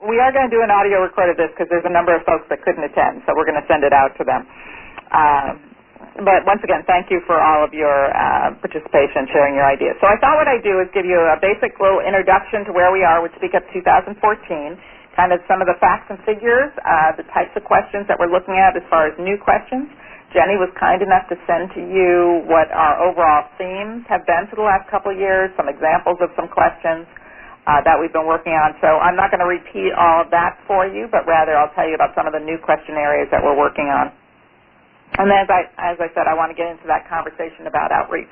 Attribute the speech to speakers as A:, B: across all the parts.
A: we are going to do an audio record of this because there's a number of folks that couldn't attend, so we're going to send it out to them. But once again, thank you for all of your participation, sharing your ideas. So I thought what I'd do is give you a basic little introduction to where we are with Speak Up 2014, kind of some of the facts and figures, the types of questions that we're looking at as far as new questions. Jenny was kind enough to send to you what our overall themes have been for the last couple of years, some examples of some questions that we've been working on. So I'm not going to repeat all of that for you, but rather I'll tell you about some of the new question areas that we're working on. And then, as I said, I want to get into that conversation about outreach.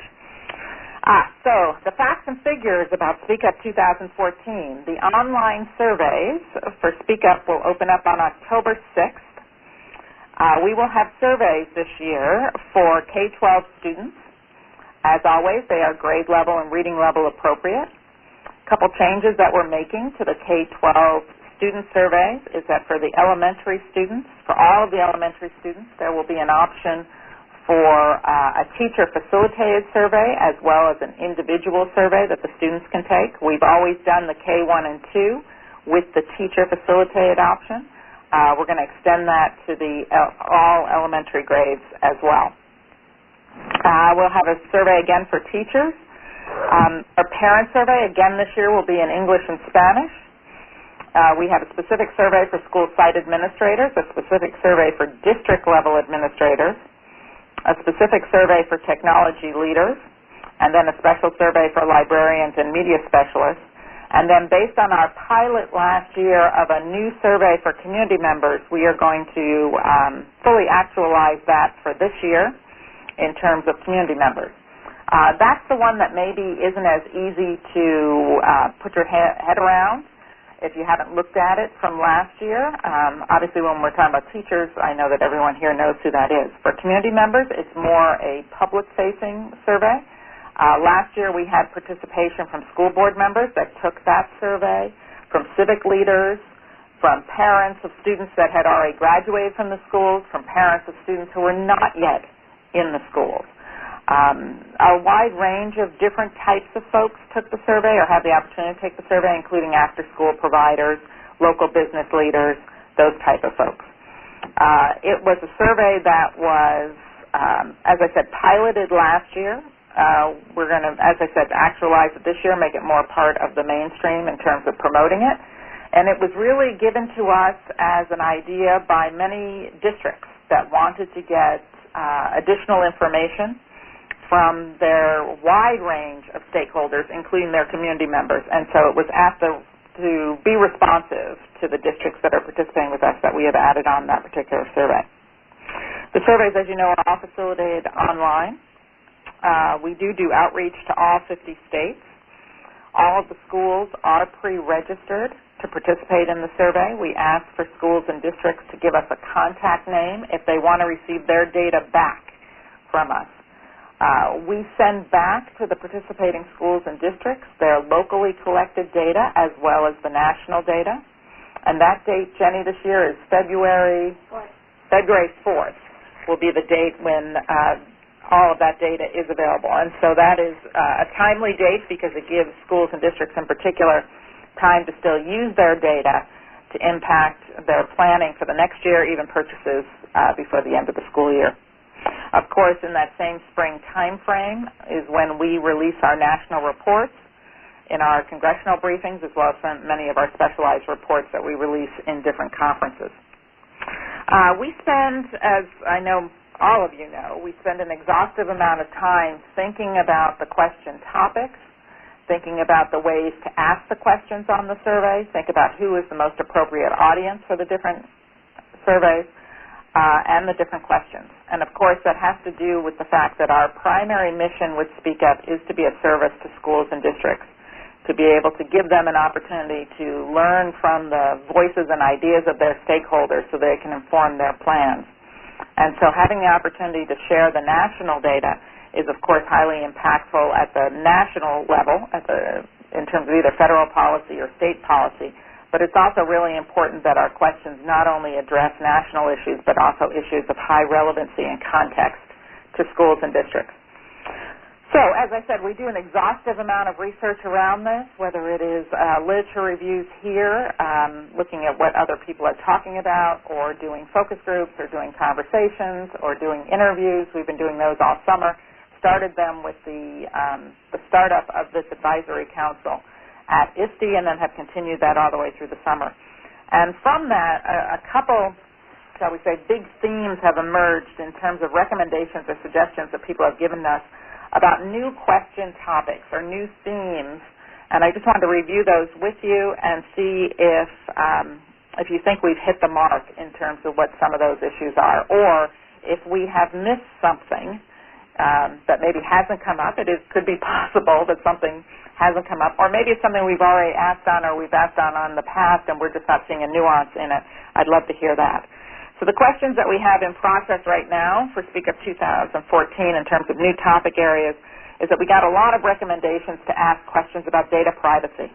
A: So the facts and figures about Speak Up 2014. The online surveys for Speak Up will open up on October 6th. We will have surveys this year for K-12 students. As always, they are grade level and reading level appropriate. A couple changes that we're making to the K-12 student surveys is that for the elementary students, for all of the elementary students, there will be an option for a teacher-facilitated survey as well as an individual survey that the students can take. We've always done the K1 and 2 with the teacher-facilitated option. We're going to extend that to the all elementary grades as well. We'll have a survey again for teachers. Our parent survey, again this year, will be in English and Spanish. We have a specific survey for school site administrators, a specific survey for district-level administrators, a specific survey for technology leaders, and then a special survey for librarians and media specialists. And then based on our pilot last year of a new survey for community members, we are going to fully actualize that for this year in terms of community members. That's the one that maybe isn't as easy to put your head around if you haven't looked at it from last year. Obviously, when we're talking about teachers, I know that everyone here knows who that is. For community members, it's more a public-facing survey. Last year, we had participation from school board members that took that survey, from civic leaders, from parents of students that had already graduated from the schools, from parents of students who were not yet in the schools. A wide range of different types of folks took the survey or had the opportunity to take the survey, including after-school providers, local business leaders, those type of folks. It was a survey that was, as I said, piloted last year. We're going to, as I said, actualize it this year, make it more part of the mainstream in terms of promoting it. And it was really given to us as an idea by many districts that wanted to get additional information from their wide range of stakeholders, including their community members. And so it was asked to be responsive to the districts that are participating with us that we have added on that particular survey. The surveys, as you know, are all facilitated online. We do outreach to all 50 states. All of the schools are pre-registered to participate in the survey. We ask for schools and districts to give us a contact name if they want to receive their data back from us. We send back to the participating schools and districts their locally collected data as well as the national data. And that date, Jenny, this year is February 4th will be the date when all of that data is available. And so that is a timely date because it gives schools and districts in particular time to still use their data to impact their planning for the next year, even purchases before the end of the school year. Of course, in that same spring time frame is when we release our national reports in our congressional briefings, as well as many of our specialized reports that we release in different conferences. We spend, as I know all of you know, we spend an exhaustive amount of time thinking about the question topics, thinking about the ways to ask the questions on the survey, think about who is the most appropriate audience for the different surveys, and the different questions. And of course, that has to do with the fact that our primary mission with Speak Up is to be a service to schools and districts, to be able to give them an opportunity to learn from the voices and ideas of their stakeholders so they can inform their plans. And so having the opportunity to share the national data is, of course, highly impactful at the national level, in terms of either federal policy or state policy. But it's also really important that our questions not only address national issues, but also issues of high relevancy and context to schools and districts. So, as I said, we do an exhaustive amount of research around this, whether it is literature reviews here, looking at what other people are talking about, or doing focus groups, or doing conversations, or doing interviews. We've been doing those all summer. Started them with the startup of this advisory council at ISTE, and then have continued that all the way through the summer. And from that, a couple, shall we say, big themes have emerged in terms of recommendations or suggestions that people have given us about new question topics or new themes, and I just wanted to review those with you and see if you think we've hit the mark in terms of what some of those issues are, or if we have missed something that maybe hasn't come up. It could be possible that something hasn't come up, or maybe it's something we've already asked on or we've asked on in the past and we're just not seeing a nuance in it. I'd love to hear that. So the questions that we have in process right now for Speak Up 2014 in terms of new topic areas is that we got a lot of recommendations to ask questions about data privacy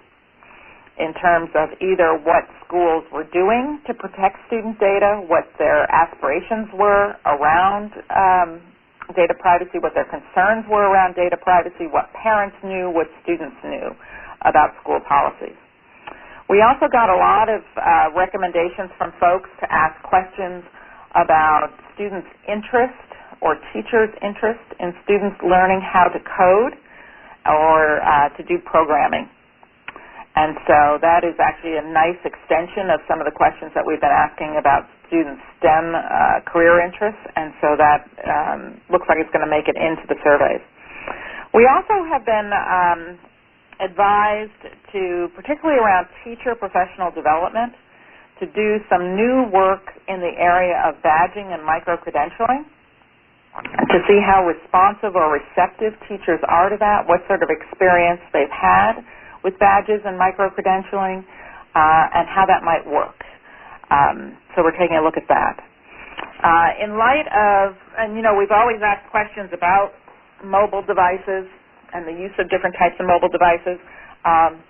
A: in terms of either what schools were doing to protect student data, what their aspirations were around data privacy, what their concerns were around data privacy, what parents knew, what students knew about school policies. We also got a lot of recommendations from folks to ask questions about students' interest or teachers' interest in students learning how to code or to do programming. And so that is actually a nice extension of some of the questions that we've been asking about students' STEM career interests, and so that looks like it's going to make it into the surveys. We also have been advised to, particularly around teacher professional development, to do some new work in the area of badging and micro-credentialing, to see how responsive or receptive teachers are to that, what sort of experience they've had with badges and micro-credentialing, and how that might work. So we're taking a look at that. In light of, and we've always asked questions about mobile devices and the use of different types of mobile devices.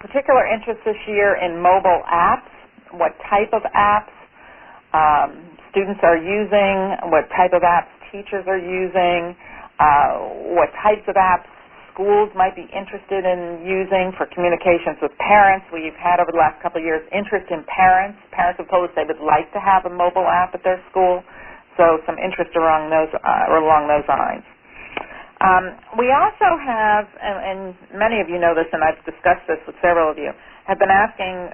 A: Particular interest this year in mobile apps, what type of apps students are using, what type of apps teachers are using, what types of apps schools might be interested in using for communications with parents. We've had over the last couple of years interest in parents. Parents have told us they would like to have a mobile app at their school, so some interest along those lines. We also have, and many of you know this, and I've discussed this with several of you, have been asking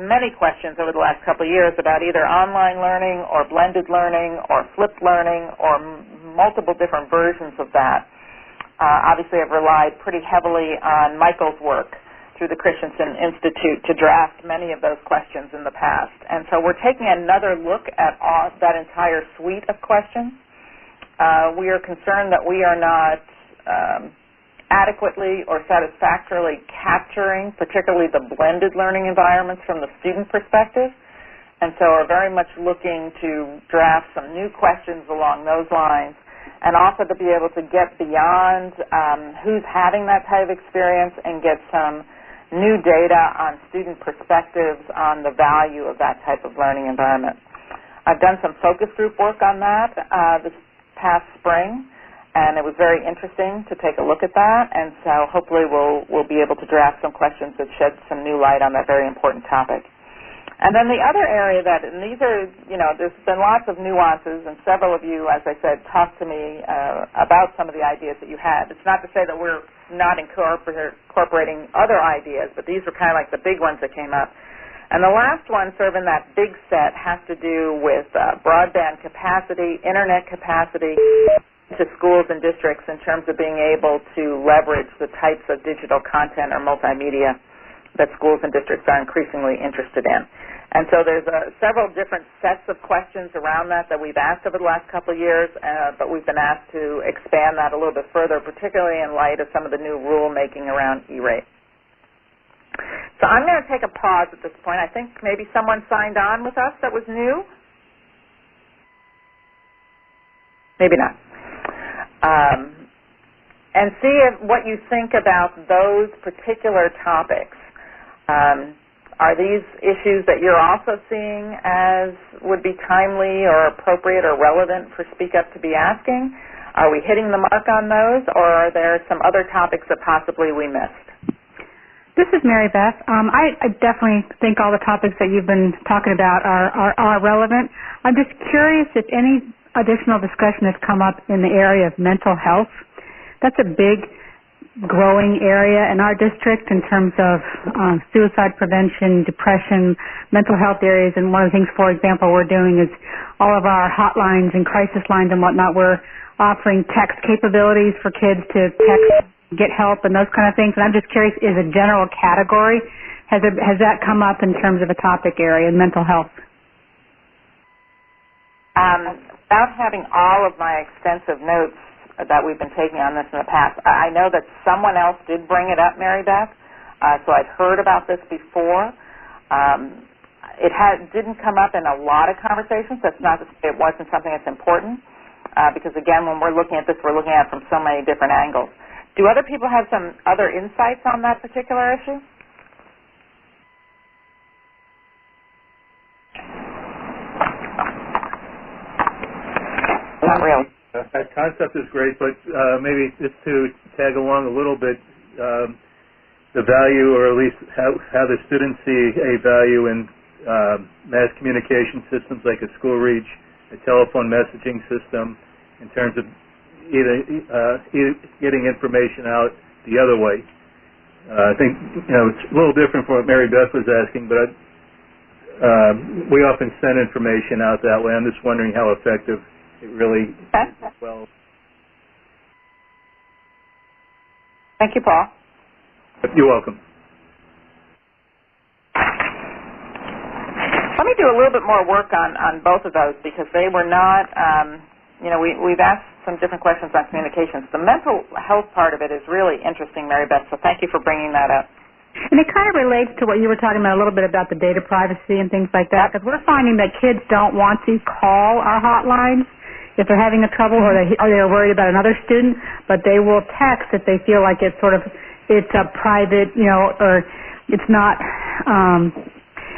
A: many questions over the last couple of years about either online learning or blended learning or flipped learning or multiple different versions of that. Obviously, I've relied pretty heavily on Michael's work through the Christensen Institute to draft many of those questions in the past. And so we're taking another look at that entire suite of questions. We are concerned that we are not adequately or satisfactorily capturing particularly the blended learning environments from the student perspective, and so are very much looking to draft some new questions along those lines, and also to be able to get beyond who's having that type of experience and get some new data on student perspectives on the value of that type of learning environment. I've done some focus group work on that this past spring, and it was very interesting to take a look at that, and so hopefully we'll be able to draft some questions that shed some new light on that very important topic. And then the other area that, and these are, there's been lots of nuances, and several of you, as I said, talked to me about some of the ideas that you had. It's not to say that we're not incorporating other ideas, but these were kind of like the big ones that came up. And the last one, sort of in that big set, has to do with broadband capacity, internet capacity to schools and districts in terms of being able to leverage the types of digital content or multimedia that schools and districts are increasingly interested in. And so there's several different sets of questions around that we've asked over the last couple of years, but we've been asked to expand that a little bit further, particularly in light of some of the new rulemaking around E-rate. So I'm going to take a pause at this point. I think maybe someone signed on with us that was new. Maybe not. And see what you think about those particular topics. Are these issues that you're also seeing as would be timely or appropriate or relevant for Speak Up to be asking? Are we hitting the mark on those, or are there some other topics that possibly we missed?
B: This is Mary Beth. I definitely think all the topics that you've been talking about are relevant. I'm just curious if any additional discussion has come up in the area of mental health. That's a big growing area in our district in terms of suicide prevention, depression, mental health areas. And one of the things, for example, we're doing is all of our hotlines and crisis lines and whatnot, we're offering text capabilities for kids to text, get help, and those kind of things. And I'm just curious, as a general category, has that come up in terms of a topic area in mental health?
A: Without having all of my extensive notes that we've been taking on this in the past, I know that someone else did bring it up, Mary Beth, so I'd heard about this before. It didn't come up in a lot of conversations. That's not to say it wasn't something that's important, because, again, when we're looking at this, we're looking at it from so many different angles. Do other people have some other insights on that particular issue? Not really.
C: That concept is great, but maybe just to tag along a little bit, the value, or at least how the students see a value in mass communication systems like a school reach, a telephone messaging system, in terms of either getting information out the other way. I think it's a little different from what Mary Beth was asking, but we often send information out that way. I'm just wondering how effective it really is. Well,
A: thank you, Paul.
C: You're welcome.
A: Let me do a little bit more work on both of those, because they were not, we've asked some different questions on communications. The mental health part of it is really interesting, Mary Beth, so thank you for bringing that up.
B: And it kind of relates to what you were talking about a little bit about the data privacy and things like that, because we're finding that kids don't want to call our hotlines if they're having a trouble, or they're worried about another student, but they will text if they feel like it's a private, or it's not.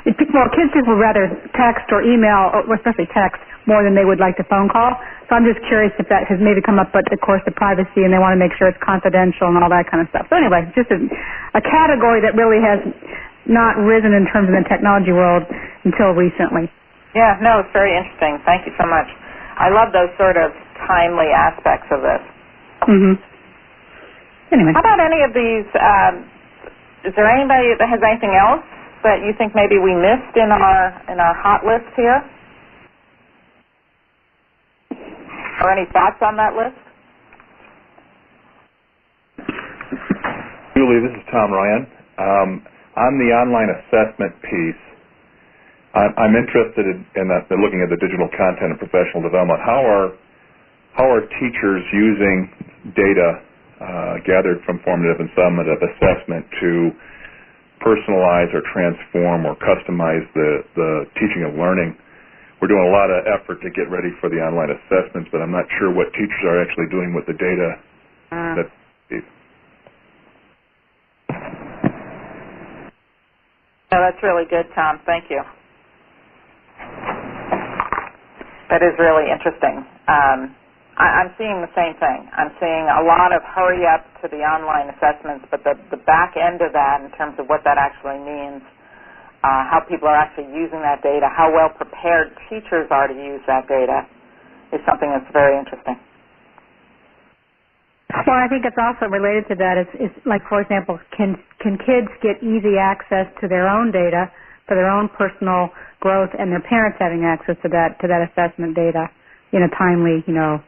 B: Kids just would rather text or email, or especially text, more than they would like to phone call. So I'm just curious if that has maybe come up, but of course the privacy, and they want to make sure it's confidential and all that kind of stuff. So anyway, just a category that really has not risen in terms of the technology world until recently.
A: Yeah, no, it's very interesting. Thank you so much. I love those sort of timely aspects of this.
B: Mm-hmm. Anyway.
A: How about any of these, is there anybody that has anything else that you think maybe we missed in our hot list here? Or any thoughts on that list?
D: Julie, this is Tom Ryan. On the online assessment piece, I'm interested in that, looking at the digital content and professional development. How are teachers using data gathered from formative and summative assessment to personalize or transform or customize the teaching of learning? We're doing a lot of effort to get ready for the online assessments, but I'm not sure what teachers are actually doing with the data.
A: No, that's really good, Tom. Thank you. That is really interesting. I'm seeing the same thing. I'm seeing a lot of hurry up to the online assessments, but the back end of that, in terms of what that actually means, how people are actually using that data, how well prepared teachers are to use that data, is something that's very interesting.
B: Well, I think it's also related to that. It's like, for example, can kids get easy access to their own data for their own personal growth, and their parents having access to that assessment data in a timely, in a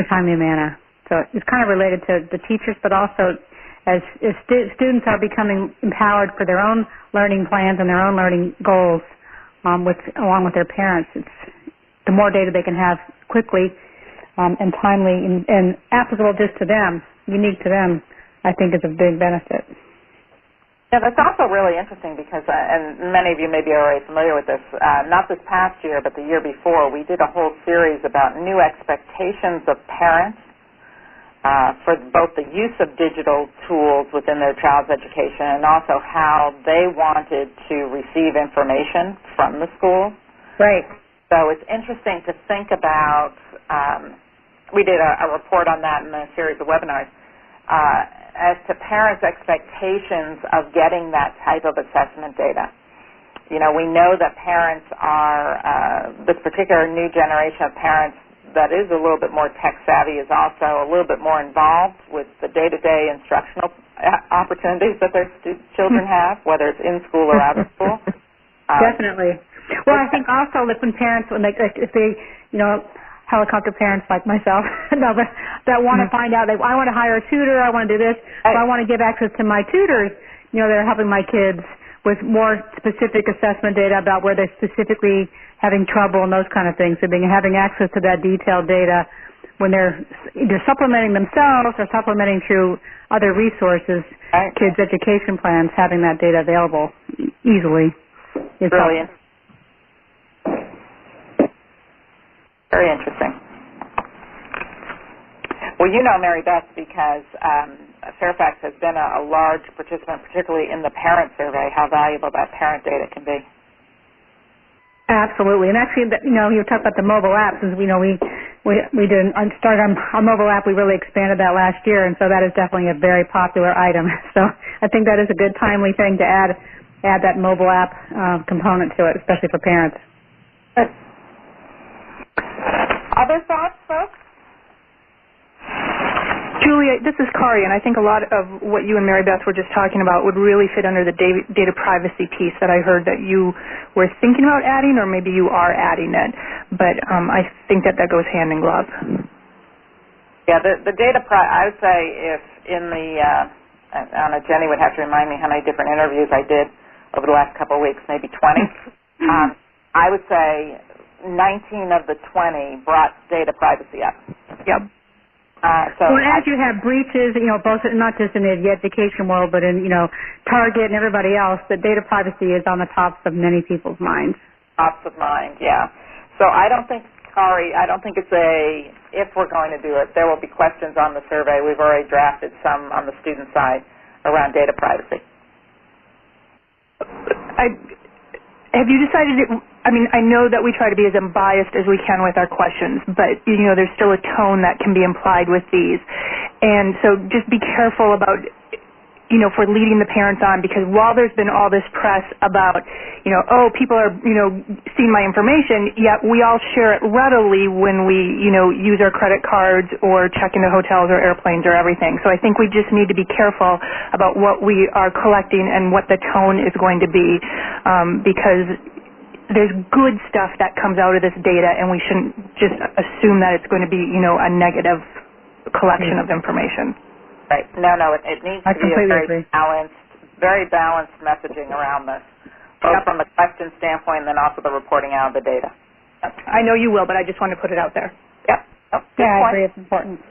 B: timely manner. So it's kind of related to the teachers, but also as students are becoming empowered for their own learning plans and their own learning goals, along with their parents. It's the more data they can have quickly and timely and applicable just to them, unique to them, I think is a big benefit.
A: Yeah, that's also really interesting because, and many of you may be already familiar with this, not this past year, but the year before, we did a whole series about new expectations of parents for both the use of digital tools within their child's education and also how they wanted to receive information from the school.
B: Right.
A: So it's interesting to think about we did a report on that in a series of webinars as to parents' expectations of getting that type of assessment data. You know, we know that parents are, this particular new generation of parents that is a little bit more tech savvy is also a little bit more involved with the day-to-day instructional opportunities that their children have, whether it's in school or out of school.
B: Definitely. Well, I think also that when parents, if they, you know, helicopter parents like myself, that want to find out, I want to hire a tutor, I want to do this, or I want to give access to my tutors, you know, they're helping my kids with more specific assessment data about where they're specifically having trouble and those kind of things. So having access to that detailed data when they're either supplementing themselves or supplementing through other resources, kids' education plans, having that data available easily is
A: brilliant. Very interesting. Well, you know Mary Beth because Fairfax has been a large participant, particularly in the parent survey, how valuable that parent data can be.
B: Absolutely. And actually, you know, you talked about the mobile apps. As we know, we started on a mobile app. We really expanded that last year, and so that is definitely a very popular item. So I think that is a good, timely thing to add that mobile app component to it, especially for parents.
A: Other thoughts, folks?
E: Julie, this is Kari, and I think a lot of what you and Mary Beth were just talking about would really fit under the data privacy piece that I heard that you were thinking about adding, or maybe you are adding it. But I think that goes hand in glove.
A: Yeah, the data I would say if in the, Jenny would have to remind me how many different interviews I did over the last couple of weeks, maybe 20. I would say 19 of the 20 brought data privacy up.
E: Yep.
B: Well, as you have breaches, you know, both not just in the education world, but in, you know, Target and everybody else, that data privacy is on the tops of many people's minds.
A: Tops of mind, yeah. So I don't think, Kari, it's if we're going to do it. There will be questions on the survey. We've already drafted some on the student side around data privacy.
E: Have you decided, I mean, I know that we try to be as unbiased as we can with our questions, but, you know, there's still a tone that can be implied with these. And so just be careful about, you know, for leading the parents on, because while there's been all this press about, you know, oh, people are, you know, seeing my information, yet we all share it readily when we, you know, use our credit cards or check into hotels or airplanes or everything. So I think we just need to be careful about what we are collecting and what the tone is going to be, because there's good stuff that comes out of this data, and we shouldn't just assume that it's going to be, you know, a negative collection of information.
A: Right. No, it needs to be a very balanced messaging around this, both from a question standpoint and then also the reporting out of the data.
E: I know you will, but I just want to put it out there.
A: Yep. Oh,
B: yeah, I agree. It's important.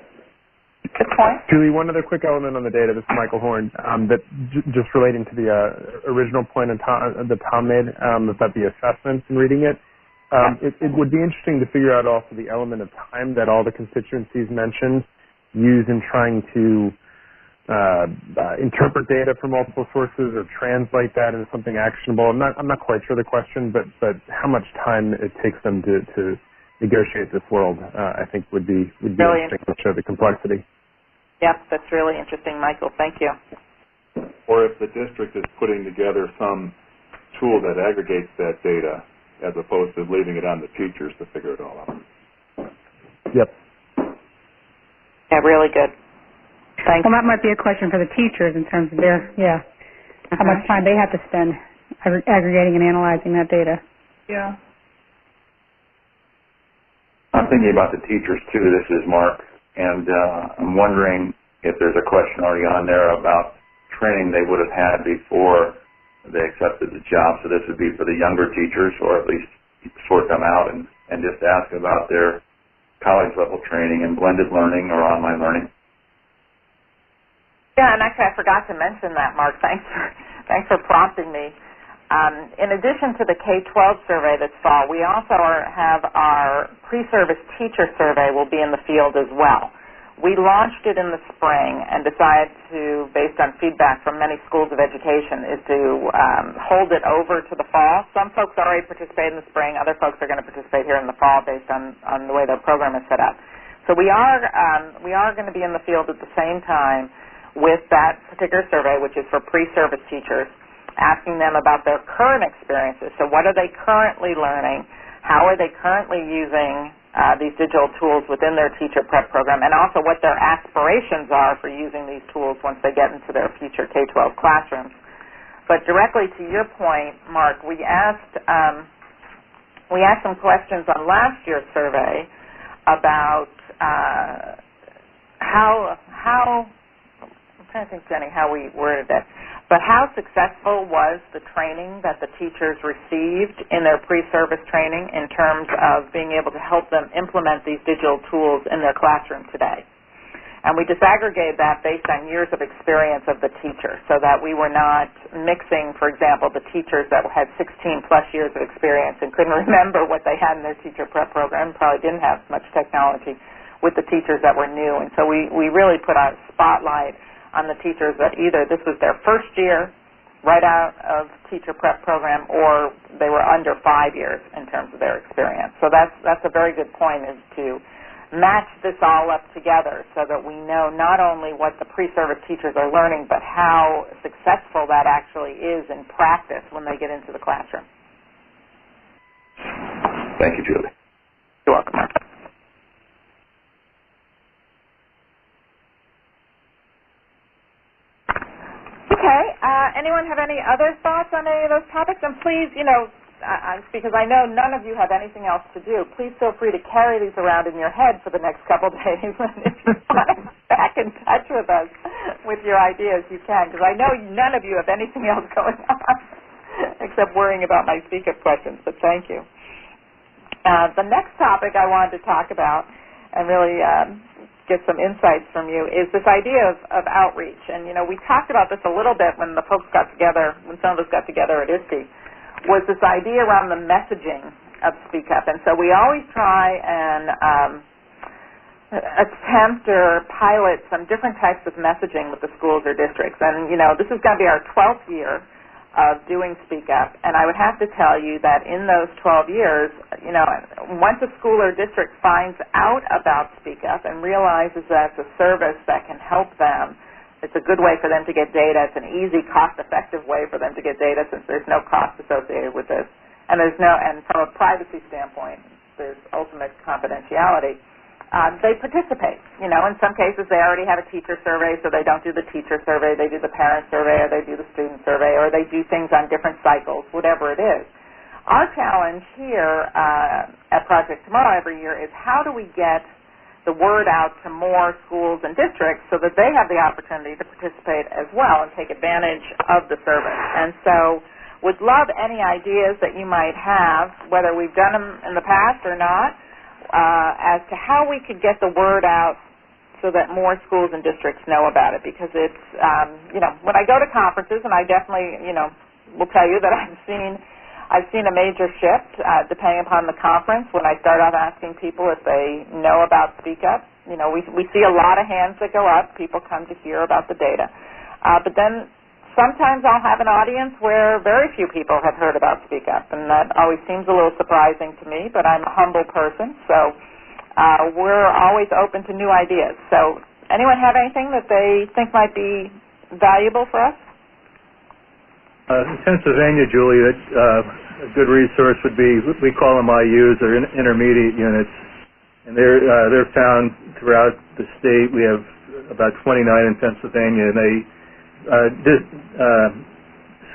A: Good point.
F: Julie, one other quick element on the data. This is Michael Horn. That just relating to the original point that Tom made about the assessments and reading it. It would be interesting to figure out also the element of time that all the constituencies mentioned use in trying to interpret data from multiple sources or translate that into something actionable. I'm not quite sure the question, but how much time it takes them to negotiate this world, I think would be
A: really
F: interesting to show the complexity.
A: Yep, that's really interesting, Michael. Thank you.
D: Or if the district is putting together some tool that aggregates that data as opposed to leaving it on the teachers to figure it all out.
F: Yep.
A: Yeah, really good. Thanks.
B: Well, that might be a question for the teachers in terms of their, how much time they have to spend aggregating and analyzing that data.
E: Yeah.
G: I'm thinking about the teachers, too. This is Mark. And I'm wondering if there's a question already on there about training they would have had before they accepted the job. So this would be for the younger teachers, or at least sort them out and just ask about their college-level training in blended learning or online learning.
A: Yeah, and actually I forgot to mention that, Mark. Thanks for prompting me. In addition to the K-12 survey this fall, we also have our pre-service teacher survey will be in the field as well. We launched it in the spring and decided to, based on feedback from many schools of education, is to hold it over to the fall. Some folks already participate in the spring. Other folks are going to participate here in the fall based on the way their program is set up. So we are going to be in the field at the same time with that particular survey, which is for pre-service teachers, asking them about their current experiences. So what are they currently learning? How are they currently using these digital tools within their teacher prep program, and also what their aspirations are for using these tools once they get into their future K-12 classrooms. But directly to your point, Mark, we asked some questions on last year's survey about how I'm trying to think, Jenny, how we worded it, but how successful was the training that the teachers received in their pre-service training in terms of being able to help them implement these digital tools in their classroom today? And we disaggregated that based on years of experience of the teacher, so that we were not mixing, for example, the teachers that had 16-plus years of experience and couldn't remember what they had in their teacher prep program, probably didn't have much technology, with the teachers that were new. And so we really put a spotlight on the teachers that either this was their first year right out of teacher prep program, or they were under 5 years in terms of their experience. So that's a very good point, is to match this all up together so that we know not only what the pre-service teachers are learning, but how successful that actually is in practice when they get into the classroom.
G: Thank you, Julie.
A: You're welcome, Mark. Okay. Anyone have any other thoughts on any of those topics? And please, because I know none of you have anything else to do, please feel free to carry these around in your head for the next couple days. And if you want to get back in touch with us with your ideas, you can, because I know none of you have anything else going on except worrying about my speak-up questions, but thank you. The next topic I wanted to talk about and really get some insights from you is this idea of outreach. And, we talked about this a little bit when the folks got together, when some of us got together at ISTE, was this idea around the messaging of Speak Up. And so we always try and attempt or pilot some different types of messaging with the schools or districts. And, this is going to be our 12th year of doing Speak Up. And I would have to tell you that in those 12 years, once a school or district finds out about Speak Up and realizes that it's a service that can help them, it's a good way for them to get data. It's an easy, cost-effective way for them to get data, since there's no cost associated with this. And and from a privacy standpoint, there's ultimate confidentiality. They participate. In some cases they already have a teacher survey, so they don't do the teacher survey. They do the parent survey, or they do the student survey, or they do things on different cycles, whatever it is. Our challenge here at Project Tomorrow every year is, how do we get the word out to more schools and districts so that they have the opportunity to participate as well and take advantage of the service? And so would love any ideas that you might have, whether we've done them in the past or not, as to how we could get the word out so that more schools and districts know about it. Because it's, when I go to conferences, and I definitely, will tell you that I've seen a major shift depending upon the conference when I start out asking people if they know about Speak Up. We see a lot of hands that go up. People come to hear about the data. But then sometimes I'll have an audience where very few people have heard about Speak Up, and that always seems a little surprising to me, but I'm a humble person, so we're always open to new ideas. So anyone have anything that they think might be valuable for us?
C: In Pennsylvania, Julie, a good resource would be, we call them IUs, or intermediate units, and they're found throughout the state. We have about 29 in Pennsylvania, and they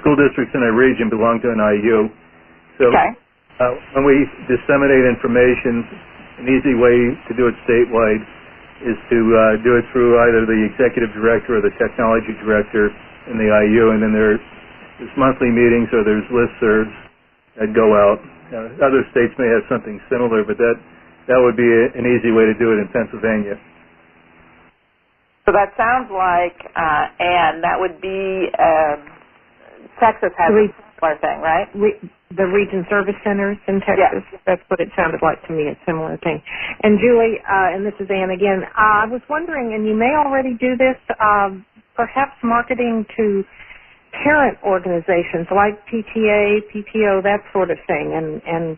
C: school districts in a region belong to an IU. So when we disseminate information, an easy way to do it statewide is to do it through either the executive director or the technology director in the IU, and then there's monthly meetings or there's listservs that go out. Other states may have something similar, but that would be an easy way to do it in Pennsylvania.
A: So that sounds like, Anne, that would be, Texas has a similar thing, right?
H: The region service centers in Texas.
A: Yes.
H: That's what it sounded like to me, a similar thing. And Julie, and this is Anne again, I was wondering, and you may already do this, perhaps marketing to parent organizations like PTA, PTO, that sort of thing, and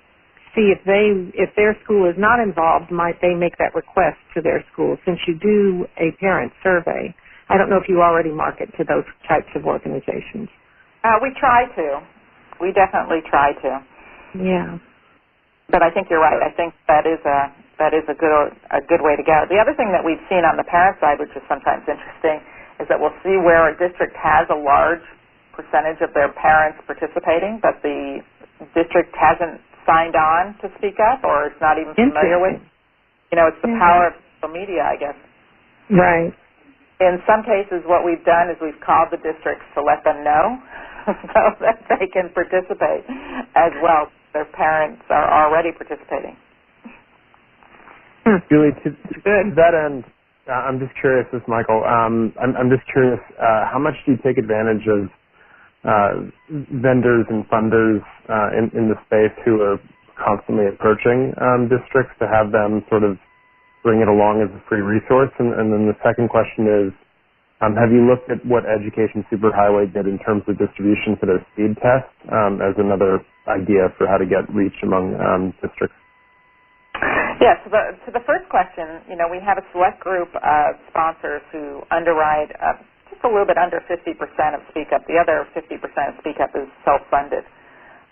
H: see if their school is not involved, might they make that request to their school since you do a parent survey? I don't know if you already market to those types of organizations.
A: We try to. We definitely try to.
H: Yeah.
A: But I think you're right. I think that is a good way to go. The other thing that we've seen on the parent side, which is sometimes interesting, is that we'll see where a district has a large percentage of their parents participating, but the district hasn't signed on to speak up or is not even familiar with. It's the power of social media, I guess.
H: Right.
A: In some cases, what we've done is we've called the districts to let them know so that they can participate as well. Their parents are already participating.
F: Julie, to that end, I'm just curious, this is Michael. I'm just curious, how much do you take advantage of vendors and funders in the space who are constantly approaching districts to have them sort of bring it along as a free resource? And then the second question is, have you looked at what Education Superhighway did in terms of distribution for their speed test as another idea for how to get reach among districts?
A: Yes. To the first question, we have a select group of sponsors who underwrite just a little bit under 50% of Speak Up. The other 50% of Speak Up is self-funded.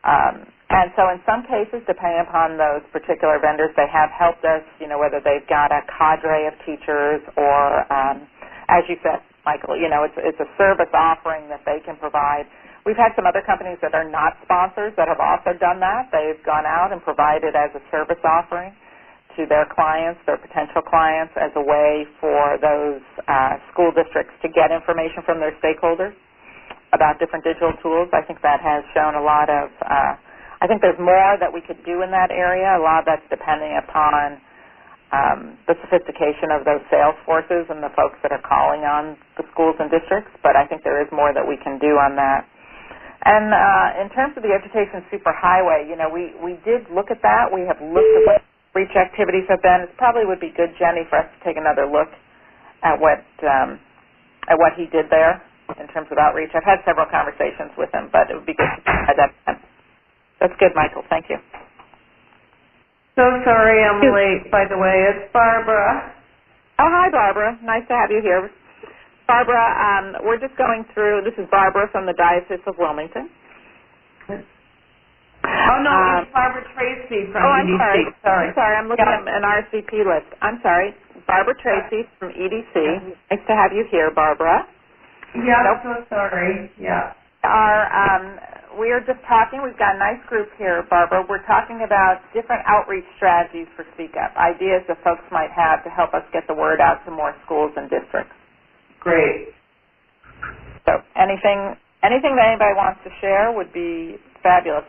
A: And so in some cases, depending upon those particular vendors, they have helped us, whether they've got a cadre of teachers or, as you said, Michael, it's a service offering that they can provide. We've had some other companies that are not sponsors that have also done that. They've gone out and provided as a service offering to their clients, their potential clients, as a way for those school districts to get information from their stakeholders about different digital tools. I think that has shown a lot of, I think there's more that we could do in that area. A lot of that's depending upon the sophistication of those sales forces and the folks that are calling on the schools and districts, but I think there is more that we can do on that. And in terms of the Education Superhighway, we did look at that. We have looked at what reach activities have been. It probably would be good, Jenny, for us to take another look at what he did there in terms of outreach. I've had several conversations with him, but it would be good to try that. That's good, Michael. Thank you.
I: So sorry I'm late, by the way. It's Barbara.
A: Oh, hi, Barbara. Nice to have you here. Barbara, we're just going through, this is Barbara from the Diocese of Wilmington.
I: Oh, no, it's Barbara Tracy from EDC.
A: I'm sorry. I'm looking at an RSVP list. I'm sorry. Barbara Tracy from EDC. Nice to have you here, Barbara.
I: Yeah, I'm so sorry. Yeah.
A: We are just talking. We've got a nice group here, Barbara. We're talking about different outreach strategies for Speak Up, ideas that folks might have to help us get the word out to more schools and districts.
I: Great.
A: So anything that anybody wants to share would be fabulous.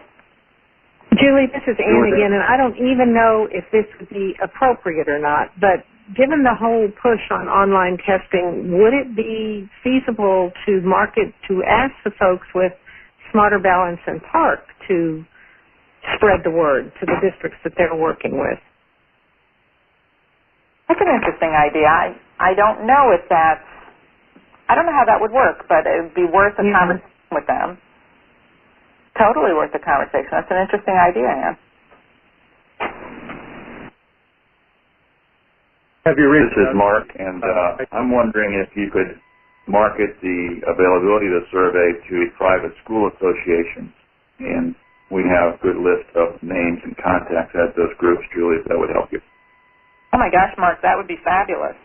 H: Julie, this is Anne again, and I don't even know if this would be appropriate or not, but given the whole push on online testing, would it be feasible to ask the folks with Smarter Balance and Park to spread the word to the districts that they're working with?
A: That's an interesting idea. I don't know if I don't know how that would work, but it would be worth a conversation with them. Totally worth a conversation. That's an interesting idea, Anne.
C: Have you reached
G: This is Mark, and I'm wondering if you could market the availability of the survey to private school associations. And we have a good list of names and contacts at those groups, Julie, if that would help you.
A: Oh my gosh, Mark, that would be fabulous.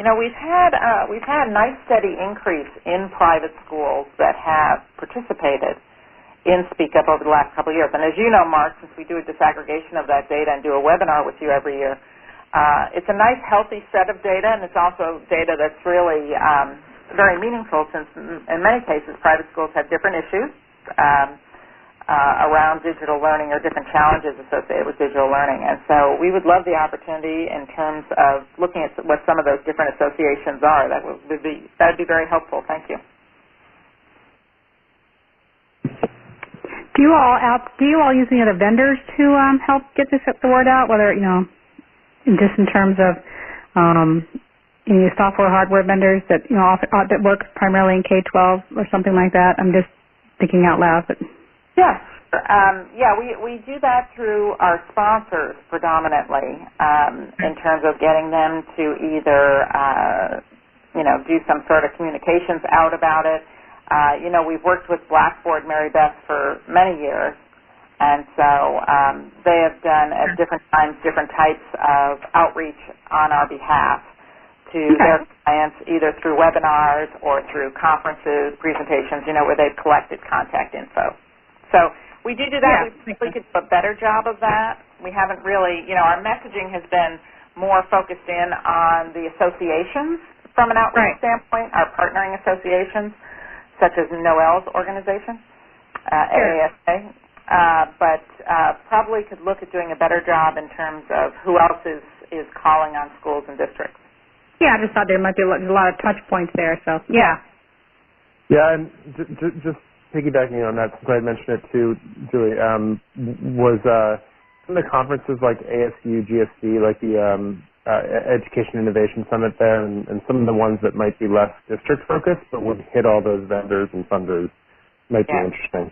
A: We've had a nice steady increase in private schools that have participated in Speak Up over the last couple of years. And as you know, Mark, since we do a disaggregation of that data and do a webinar with you every year, it's a nice, healthy set of data, and it's also data that's really very meaningful since in many cases private schools have different issues around digital learning or different challenges associated with digital learning. And so we would love the opportunity in terms of looking at what some of those different associations are. That would be very helpful. Thank you.
B: Do you all use any other vendors to help get the word out? Whether just in terms of any software, hardware vendors that that work primarily in K-12 or something like that. I'm just thinking out loud, but
A: yes, Yeah, we do that through our sponsors predominantly in terms of getting them to either, do some sort of communications out about it. We've worked with Blackboard, Mary Beth, for many years, and so they have done at different times different types of outreach on our behalf to their clients, either through webinars or through conferences, presentations, where they've collected contact info. So we do that.
B: Yeah.
A: We could do a better job of that. We haven't really, our messaging has been more focused in on the associations from an outreach standpoint, our partnering associations, such as Noel's organization, AASA. But probably could look at doing a better job in terms of who else is calling on schools and districts.
B: Yeah, I just thought there might be a lot of touch points there, so yeah.
F: Yeah, and just piggybacking on that, since I mentioned it too, Julie, was some of the conferences like ASU, GSD, like the Education Innovation Summit there, and some of the ones that might be less district-focused but would hit all those vendors and funders might be interesting.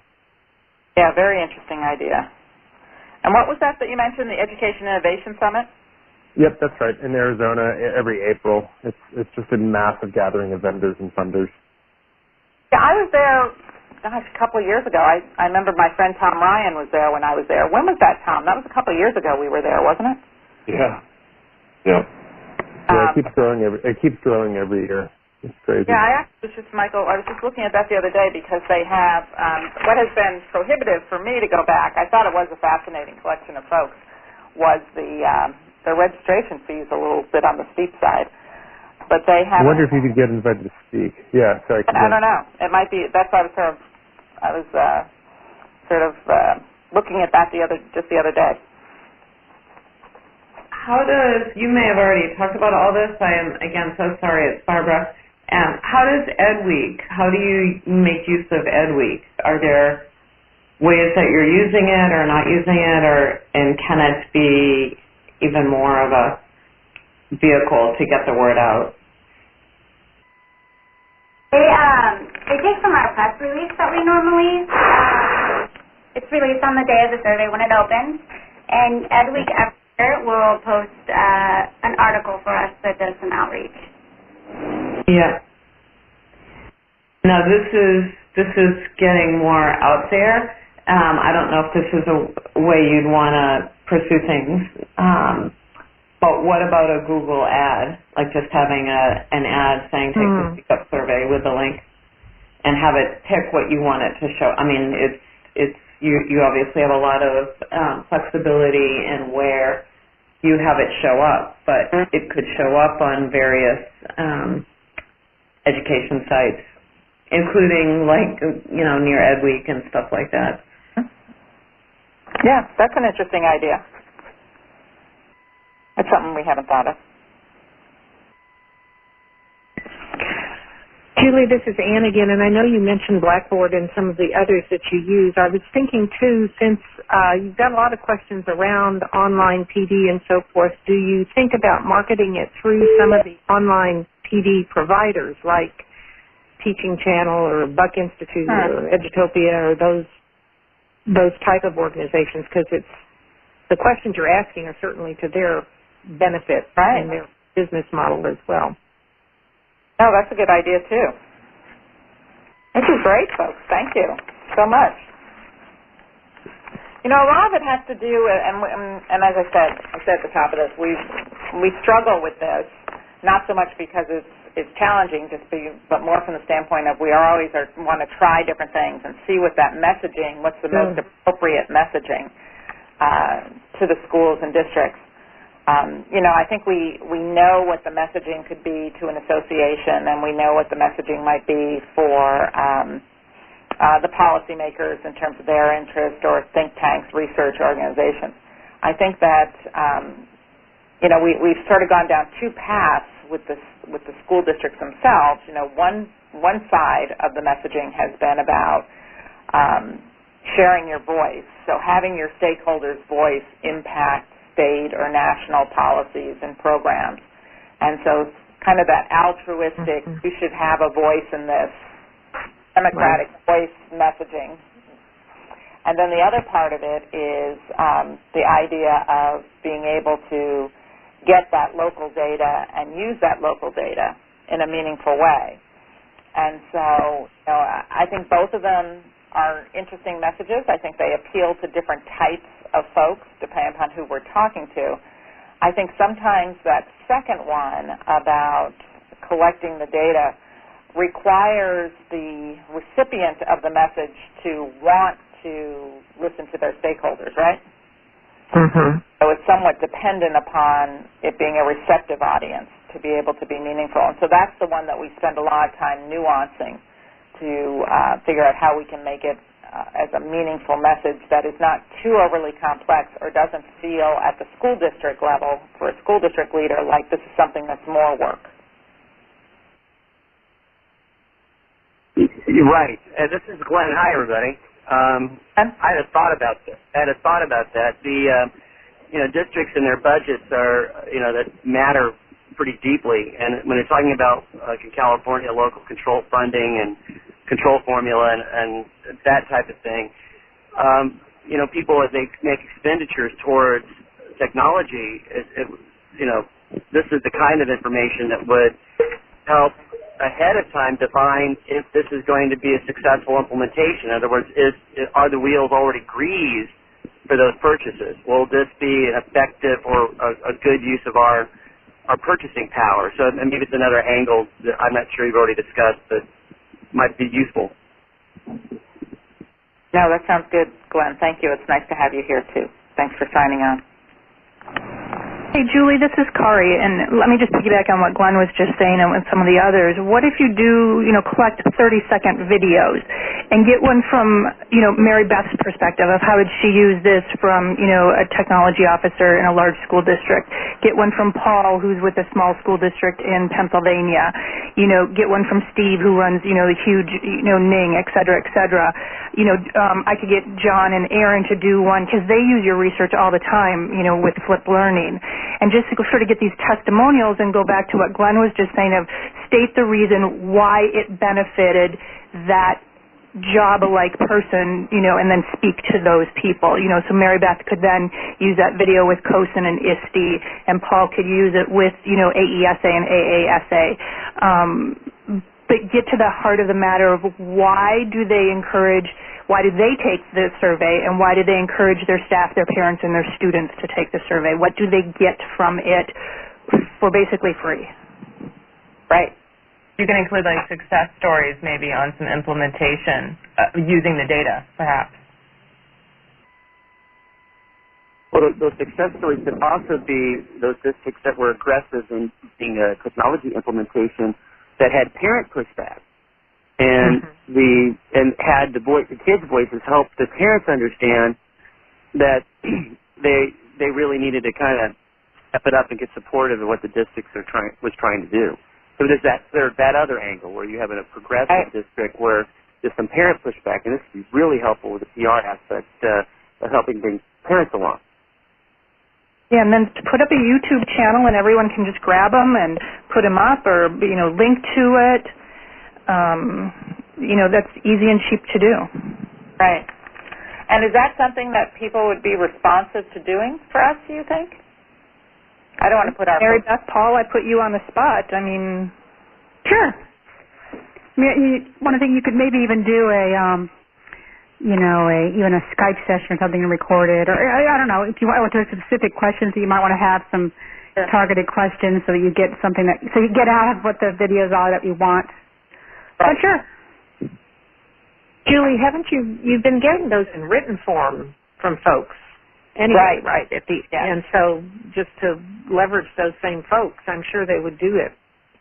A: Yeah, very interesting idea. And what was that you mentioned, the Education Innovation Summit?
F: Yep, that's right. In Arizona, every April, it's just a massive gathering of vendors and funders.
A: Yeah, I was there, a couple of years ago. I remember my friend Tom Ryan was there when I was there. When was that, Tom? That was a couple of years ago we were there, wasn't it?
D: Yeah. Yeah.
F: Yeah, it keeps growing every year. It's crazy.
A: Yeah, I was just looking at that the other day because they have what has been prohibitive for me to go back. I thought it was a fascinating collection of folks. Was the registration fees a little bit on the steep side, but they have.
F: I wonder if you could get invited to speak. Yeah, sorry.
A: I don't know. It might be. That's why I was looking at that the other day.
I: You may have already talked about all this. I am, again, so sorry. It's Barbara. How does how do you make use of EdWeek? Are there ways that you're using it or not using it, and can it be even more of a vehicle to get the word out?
J: They take from our press release that we normally, it's released on the day of the survey when it opens, and EdWeek every year will post an article for us that does some outreach.
I: Yeah. Now this is getting more out there. I don't know if this is a way you'd want to pursue things, but what about a Google ad, like just having an ad saying take the Speak Up survey with the link, and have it pick what you want it to show? I mean, you obviously have a lot of flexibility in where you have it show up, but it could show up on various education sites, including near EdWeek and stuff like that.
A: Yeah, that's an interesting idea. That's something we haven't thought of.
H: Julie, this is Ann again, and I know you mentioned Blackboard and some of the others that you use. I was thinking, too, since you've got a lot of questions around online PD and so forth, do you think about marketing it through some of the online PD providers like Teaching Channel or Buck Institute or Edutopia or those type of organizations? Because the questions you're asking are certainly to their benefit and their business model as well.
A: No, that's a good idea, too. This is great, folks. Thank you so much. A lot of it has to do, and as I said at the top of this, we struggle with this, not so much because it's challenging, but more from the standpoint of we want to try different things and see what that messaging, what's the most appropriate messaging to the schools and districts. I think we know what the messaging could be to an association, and we know what the messaging might be for the policymakers in terms of their interest, or think tanks, research organizations. I think that we've sort of gone down two paths with the school districts themselves. One side of the messaging has been about sharing your voice, so having your stakeholders' voice impact state or national policies and programs. And so kind of that altruistic, you should have a voice in this, democratic voice messaging. And then the other part of it is the idea of being able to get that local data and use that local data in a meaningful way. And so, I think both of them are interesting messages. I think they appeal to different types of folks, depending upon who we're talking to. I think sometimes that second one about collecting the data requires the recipient of the message to want to listen to their stakeholders, right?
H: Mm-hmm.
A: So it's somewhat dependent upon it being a receptive audience to be able to be meaningful. And so that's the one that we spend a lot of time nuancing to figure out how we can make it as a meaningful message that is not too overly complex or doesn't feel at the school district level for a school district leader like this is something that's more work.
K: You're right. This is Glenn. Hi, everybody. I had a thought about this. The districts and their budgets are that matter pretty deeply. And when they're talking about like in California, local control funding and control formula and that type of thing, people as they make expenditures towards technology, this is the kind of information that would help ahead of time define if this is going to be a successful implementation. In other words, are the wheels already greased for those purchases? Will this be an effective or a good use of our purchasing power? So maybe it's another angle that I'm not sure you've already discussed that might be useful.
A: No, that sounds good, Glenn. Thank you. It's nice to have you here, too. Thanks for signing on.
E: Hey, Julie, this is Kari, and let me just piggyback on what Glenn was just saying and with some of the others. What if you do, collect 30-second videos and get one from, Mary Beth's perspective of how would she use this from, a technology officer in a large school district. Get one from Paul, who's with a small school district in Pennsylvania. Get one from Steve, who runs, the huge, Ning, et cetera, et cetera. I could get John and Aaron to do one because they use your research all the time, with flipped learning. And just to sort of get these testimonials and go back to what Glenn was just saying of state the reason why it benefited that job-alike person, and then speak to those people. So Mary Beth could then use that video with COSN and ISTE, and Paul could use it with, AESA and AASA. But get to the heart of the matter of why do they take the survey, and why do they encourage their staff, their parents, and their students to take the survey? What do they get from it for basically free?
A: Right.
L: You can include like success stories maybe on some implementation using the data, perhaps.
K: Well, those success stories could also be those districts that were aggressive in using technology implementation that had parent pushback. And had the kids' voices help the parents understand that they really needed to kind of step it up and get supportive of what the districts was trying to do. So there's that other angle where you have a progressive district where there's some parent pushback, and this would be really helpful with the PR aspect of helping bring parents along.
E: Yeah, and then to put up a YouTube channel and everyone can just grab them and put them up or link to it. That's easy and cheap to do.
A: Right. And is that something that people would be responsive to doing for us, do you think? I don't want to put our...
E: Mary Beth, Paul, I put you on the spot. I mean...
B: Sure. One thing you could maybe even do even a Skype session or something and record it. Or I don't know, if you want to specific questions, you might want to have some targeted questions so that you get something so you get out of what the videos are that you want.
A: Right.
B: But sure.
H: Julie, haven't you've been getting those in written form from folks? Anyway, right. And so just to leverage those same folks, I'm sure they would do it.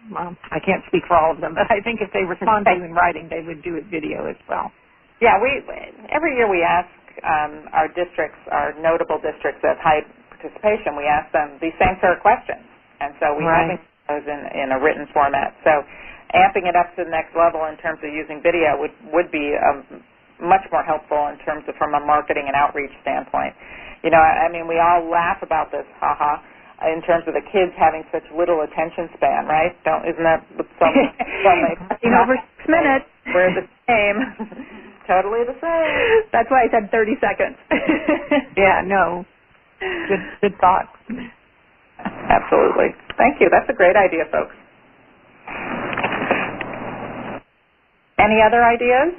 H: Well, I can't speak for all of them, but I think if they respond to you in writing, they would do it video as well.
A: Yeah, every year we ask our districts, our notable districts of high participation, we ask them these same sort of questions. And so we have those in a written format. So amping it up to the next level in terms of using video would be much more helpful in terms of from a marketing and outreach standpoint. We all laugh about this, in terms of the kids having such little attention span, right? Isn't that some over 6 minutes? We're the same. totally the same.
E: That's why I said 30 seconds.
L: Yeah, no. Good thought.
A: Absolutely. Thank you. That's a great idea, folks. Any other ideas?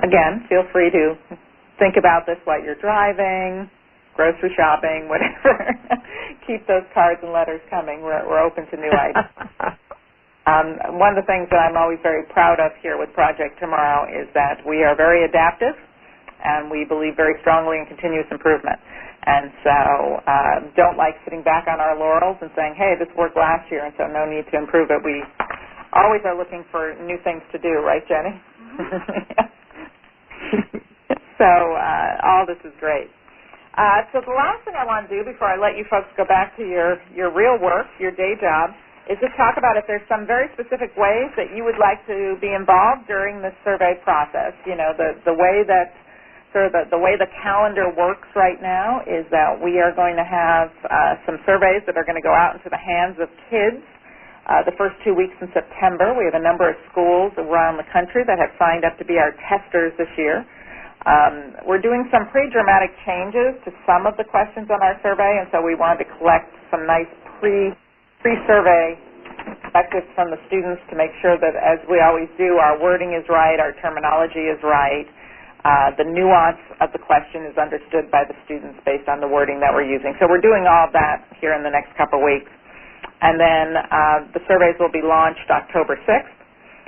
A: Again, feel free to think about this while you're driving, grocery shopping, whatever. Keep those cards and letters coming. We're open to new ideas. One of the things that I'm always very proud of here with Project Tomorrow is that we are very adaptive, and we believe very strongly in continuous improvement. And so don't like sitting back on our laurels and saying, hey, this worked last year, and so no need to improve it. We always are looking for new things to do, right, Jenny? So all this is great. So the last thing I want to do before I let you folks go back to your real work, your day job, is just talk about if there's some very specific ways that you would like to be involved during this survey process. You know, the way that the way the calendar works right now is that we are going to have some surveys that are going to go out into the hands of kids the first 2 weeks in September. We have a number of schools around the country that have signed up to be our testers this year. We're doing some pretty dramatic changes to some of the questions on our survey, and so we wanted to collect some nice pre-survey perspectives from the students to make sure that, as we always do, our wording is right, our terminology is right, the nuance of the question is understood by the students based on the wording that we're using. So we're doing all of that here in the next couple of weeks. And then the surveys will be launched October 6th.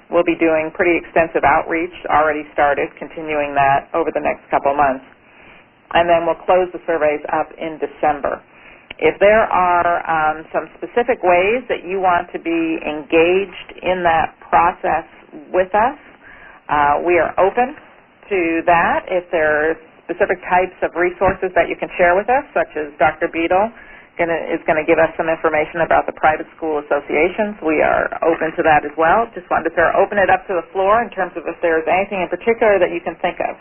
A: We'll be doing pretty extensive outreach, already started, continuing that over the next couple of months. And then we'll close the surveys up in December. If there are some specific ways that you want to be engaged in that process with us, we are open to that. If there are specific types of resources that you can share with us, such as Dr. Beadle is going to give us some information about the private school associations, we are open to that as well. Just wanted to open it up to the floor in terms of if there's anything in particular that you can think of.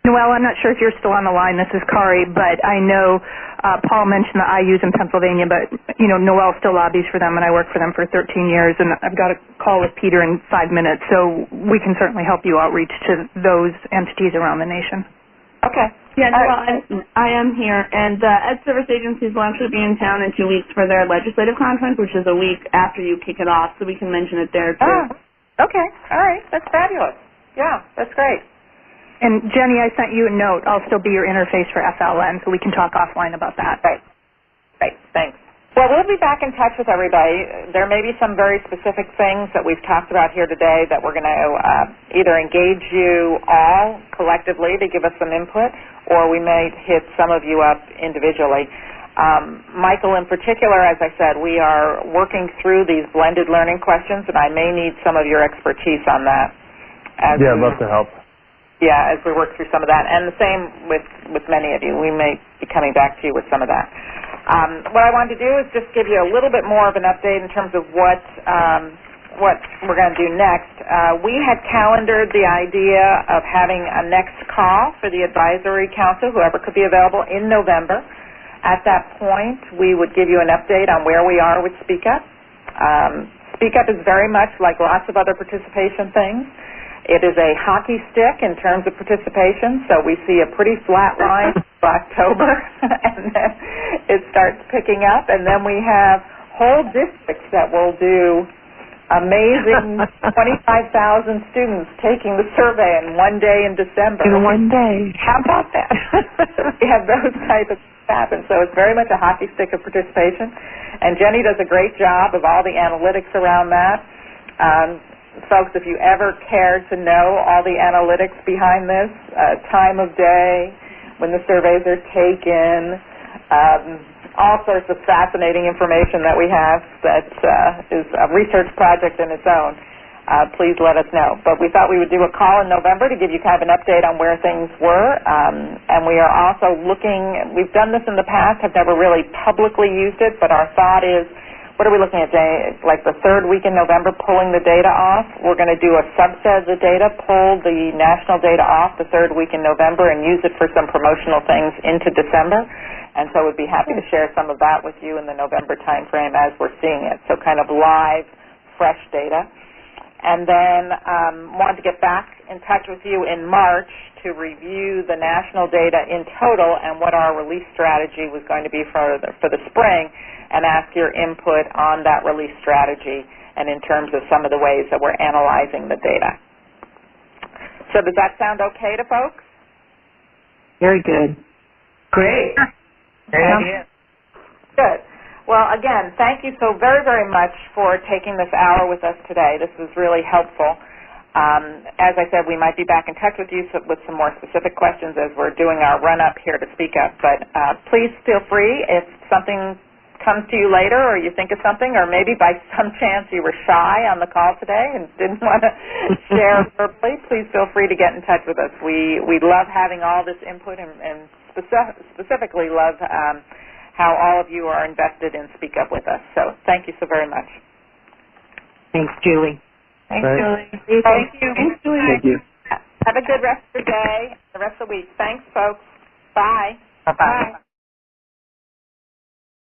E: Noelle, I'm not sure if you're still on the line. This is Kari, but I know Paul mentioned the IUs in Pennsylvania, but, you know, Noelle still lobbies for them, and I worked for them for 13 years, and I've got a call with Peter in 5 minutes, so we can certainly help you outreach to those entities around the nation.
A: Okay.
M: Yeah, Noelle, I am here, and Ed Service Agencies will actually be in town in 2 weeks for their legislative conference, which is a week after you kick it off, so we can mention it there, too.
A: Oh, okay. All right. That's fabulous. Yeah, that's great.
E: And Jenny, I sent you a note. I'll still be your interface for FLN, so we can talk offline about that.
A: Right. Thanks. Well, we'll be back in touch with everybody. There may be some very specific things that we've talked about here today that we're going to either engage you all collectively to give us some input, or we may hit some of you up individually. Michael, in particular, as I said, we are working through these blended learning questions, and I may need some of your expertise on that.
F: I'd love to help.
A: Yeah, as we work through some of that. And the same with many of you. We may be coming back to you with some of that. What I wanted to do is just give you a little bit more of an update in terms of what we're going to do next. We had calendared the idea of having a next call for the advisory council, whoever could be available, in November. At that point, we would give you an update on where we are with Speak Up. Speak Up is very much like lots of other participation things. It is a hockey stick in terms of participation, so we see a pretty flat line for October, and then it starts picking up, and then we have whole districts that will do amazing 25,000 students taking the survey in one day in December.
L: In one day. How about that?
A: We have those type of things happen, so it's very much a hockey stick of participation, and Jenny does a great job of all the analytics around that. Folks, if you ever care to know all the analytics behind this, time of day, when the surveys are taken, all sorts of fascinating information that we have that is a research project in its own, please let us know. But we thought we would do a call in November to give you kind of an update on where things were, and we are also looking, we've done this in the past, have never really publicly used it, but our thought is what are we looking at, Jay? Like the third week in November, pulling the data off. We're going to do a subset of the data, pull the national data off the third week in November and use it for some promotional things into December. And so we'd be happy to share some of that with you in the November timeframe as we're seeing it. So kind of live, fresh data. And then wanted to get back in touch with you in March to review the national data in total and what our release strategy was going to be for the spring, and ask your input on that release strategy and in terms of some of the ways that we're analyzing the data. So does that sound okay to folks?
H: Very good.
L: Great. Great idea.
A: Good. Well, again, thank you so very, very much for taking this hour with us today. This was really helpful. As I said, we might be back in touch with you with some more specific questions as we're doing our run-up here to Speak Up. But please feel free if something comes to you later or you think of something, or maybe by some chance you were shy on the call today and didn't want to share verbally, please feel free to get in touch with us. We love having all this input and specifically love how all of you are invested in Speak Up with us. So thank you so very much.
H: Thanks, Julie.
L: Thanks, Julie.
A: Thank you.
H: Thanks, Julie. Thank you.
A: Have a good rest of your day, the rest of the week. Thanks, folks. Bye.
L: Bye-bye. Bye.